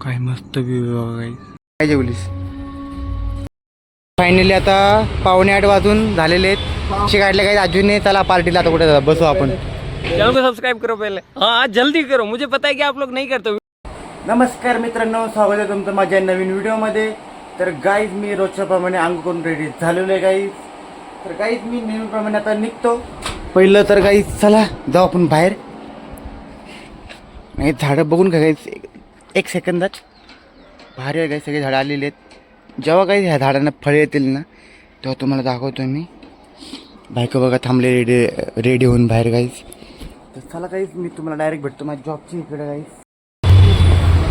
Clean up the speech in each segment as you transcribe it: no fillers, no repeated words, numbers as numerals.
काय मस्त व्ह्यू आहे काय जेवलीस? फायनली आता 7:45 वाजून झालेले आहेत. काढले काही अजून चला पार्टीला आता कुठे बसू आपण. चैनल को सब्सक्राइब करो पहले. हाँ जल्दी करो, मुझे पता है कि आप लोग नहीं करते. नमस्कार मित्रांनो, स्वागत आहे तुमचं माझ्या नवीन व्हिडिओमध्ये. तर गाईज मी रोजच्या प्रमाणे अंग करून रेडी झालेलो आहे गाईज. तर गाईज मी नेहमीप्रमाणे आता निघतो. पहिलं तर गाईज चला जाऊ आपण बाहेर. नाही झाडं बघून का गाईज एक सेकंदात भारी आहे. गाईज सगळे झाडं आलेले आहेत. जेव्हा काही ह्या झाडांना फळे येतील ना तेव्हा तुम्हाला दाखवतो मी. बायको बघा थांबले रेडी होऊन बाहेर गाईज. तर चला गाईज मी तुम्हाला डायरेक्ट भेटतो माझ्या जॉबची इकडे गाईज.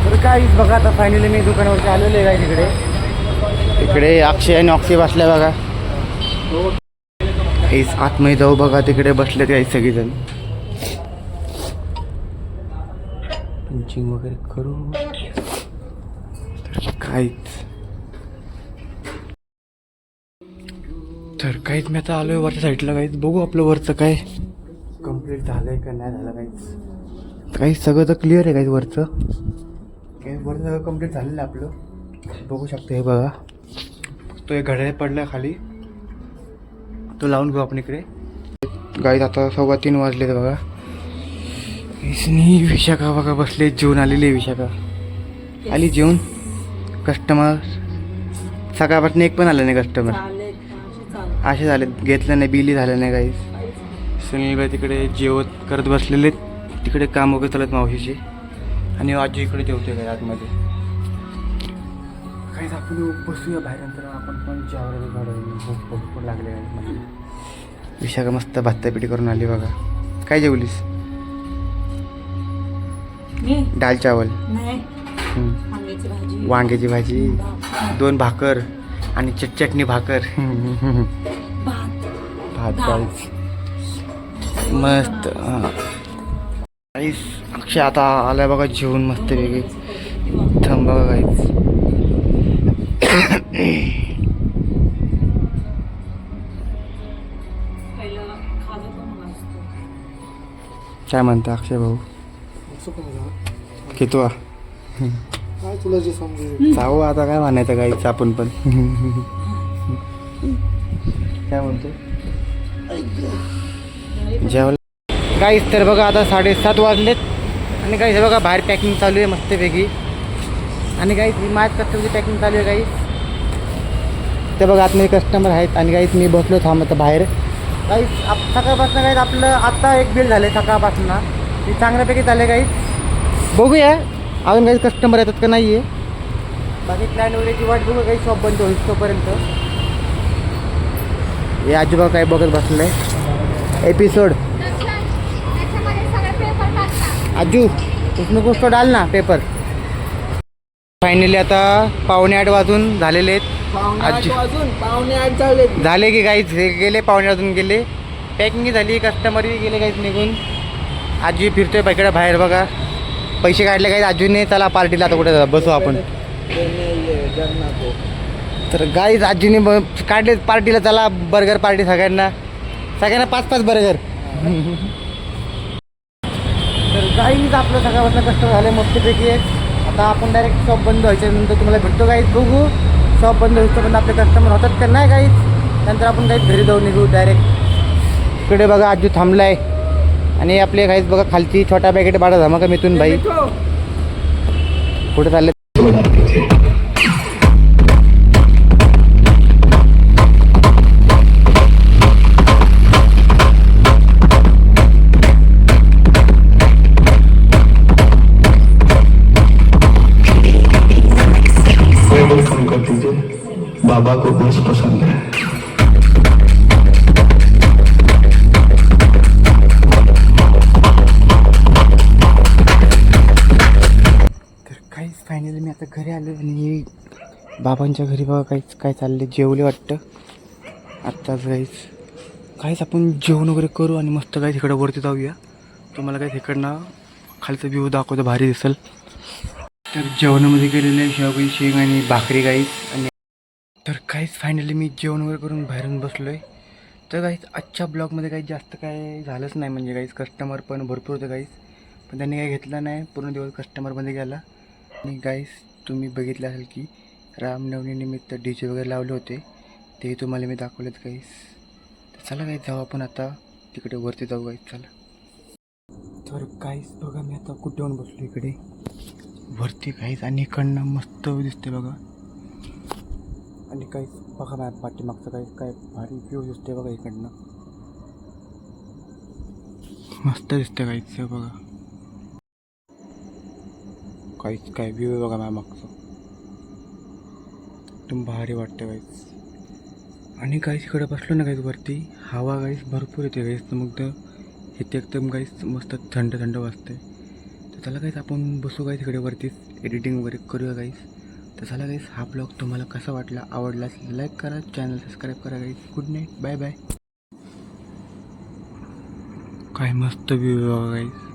तर गाईज बघा आता फायनली मी दुकानावरती आलेलो आहे गाईज. इकडे अक्षय आणि अक्षय बसल्या बघा. काहीच आतमध्ये जाऊ बघा तिकडे बसलेत काही सगळेजण. पंचिंग वगैरे करू तर काहीच. तर काहीच मी आता आलोय वरच्या साईडला काहीच. बघू आपलं वरचं काय कम्प्लीट झालंय का नाही झालं काहीच. काही सगळं तर क्लिअर आहे काहीच वरचं. काही वरचं सगळं कम्प्लीट झालेलं आहे आपलं. बघू शकतो हे बघा. तो एक घड्याळ पडला खाली, तो लावून घेऊ आपण इकडे. गाईत आता 3:15 वाजले तर बघा. इसनी विशाखा बघा बसले जेवून आलेली आहे. विशाखा आली जेवून. कस्टमर सकाळपासून एक पण आलं नाही कस्टमर. असे झाले, घेतलं नाही, बिली झालं नाही काही. सुनीलबाई तिकडे जेवत करत बसलेले. तिकडे काम वगैरे चालत मावशीचे. आणि आजी इकडे जेवते काय आतमध्ये. काहीच आपण बसूया बाहेर. नंतर आपण पण जेवायला भूक लागले काय. विशाखा मस्त भातापिठी करून आली बघा. काय जेवलीस? डाळ चावल, वांग्याची भाजी, 2 भाकर आणि चटणी भाकर. भात काहीच मस्त. काहीच अक्षय आता आलाय बघा जेवून मस्त वेगळी. थांब बघा काहीच. काय म्हणता अक्षय भाऊ? घेतो काय तुला जे समजेल. जाऊ आता काय म्हणायचं काहीच आपण पण. काय म्हणतो जेवला काहीच. तर बघा आता 7:30 वाजलेत आणि काहीच बघा बाहेर पॅकिंग चालू आहे मस्तपैकी. आणि काहीच माझ्या कस्टमरची पॅकिंग चालू आहे काहीच. ते बघा आतमध्ये कस्टमर आहेत आणि काहीच मी बसलो थांबत बाहेर. काहीच सकाळपासून काहीच आपलं आत्ता एक बिल झालं आहे सकाळपासून. ते चांगल्यापैकी झाले काहीच. बघूया अजून काही कस्टमर येतात का नाही आहे. बाकी क्लायंट वगैरेची वाट बघू. काही शॉप बंद होईल तोपर्यंत. हे आजोबा काय बघत बसलं आहे एपिसोड. आजू उसमें कुछ तो डाल ना पेपर. फायनली आता 7:45 वाजून झालेले आहेत. 7:45 झाले की काहीच हे गेले. 7:45 वाजून गेले. पॅकिंग झाली, कस्टमरही गेले काहीच निघून. आजी फिरतोय इकडे बाहेर बघा. पैसे काढले काही आजीने. चला पार्टीला आता कुठे बसू आपण. तर गाईज आजीने काढले पार्टीला. चला बर्गर पार्टी सगळ्यांना 5-5 बर्गर. तर गाईज आपलं सगळ्यापासून कष्ट झाले मस्तपैकी. आता आपण डायरेक्ट शॉप बंद व्हायच्या नंतर तुम्हाला भेटतो गाईज. बघू शॉप बंद व्हायचं पण आपले कस्टमर होतात का नाही गाईज. नंतर आपण काही घरी जाऊन निघू डायरेक्ट. इकडे बघा आजू थांबलाय. आणि आपले काहीच बघा खालची छोटा पॅकेट बाळा धमाका मिथून भाई कुठे चालले. बाबा को बेस पसंद है. फायनली मी आता घरी आलो आणि बाबांच्या घरी बघा काहीच काय चालले. जेवले वाटतं आत्ताच काहीच आपण जेवण वगैरे करू आणि मस्त काही तिकडं वरती जाऊया. तुम्हाला काही तिकडनं खालचं व्ह्यू दाखवतो, भारी दिसेल. तर जेवणामध्ये गेलेलं आहे शेवगी शेंग आणि भाकरी काहीच. आणि तर काहीच फायनली मी जेवण वगैरे करून बाहेरून बसलो आहे. तर काहीच आजच्या ब्लॉगमध्ये काही जास्त काय झालंच नाही. म्हणजे काहीच कस्टमर पण भरपूर होते काहीच, पण त्यांनी काही घेतलं नाही. पूर्ण दिवस कस्टमरमध्ये गेला. आणि गाईस तुम्ही बघितलं असेल की रामनवमीनिमित्त DJ वगैरे लावले होते, ते तुम्हाला मी दाखवलेत गाईस. तर चला गाईस जाऊ आपण आता तिकडे वरती जाऊ गाईस चला. तर गाईस बघा मी आता कुठे येऊन बसलो इकडे वरती गाईस आणि इकडनं मस्त दिसते बघा. आणि काही बघा माझ्या पाठीमागचं काही काय भारी व्ह्यू दिसते बघा इकडनं. मस्त दिसते काहीच बघा. काहीच काय व्ह्यू आहे बघा माझ्या मागचं. एकदम भारी वाटतं काहीच. आणि काहीच इकडे बसलो ना काहीच वरती हवा काहीच भरपूर येते काहीच. तर मग इथे एकदम काहीच मस्त थंड थंड वाजते. तर चला काहीच आपण बसू काहीच इकडे वरतीच एडिटिंग वगैरे करूया काहीच. तर चला काहीच हा ब्लॉग तुम्हाला कसा वाटला, आवडला असेल लाईक करा, चॅनल सबस्क्राईब करा काहीच. Good night, bye bye. काय मस्त व्ह्यू बघा काहीच.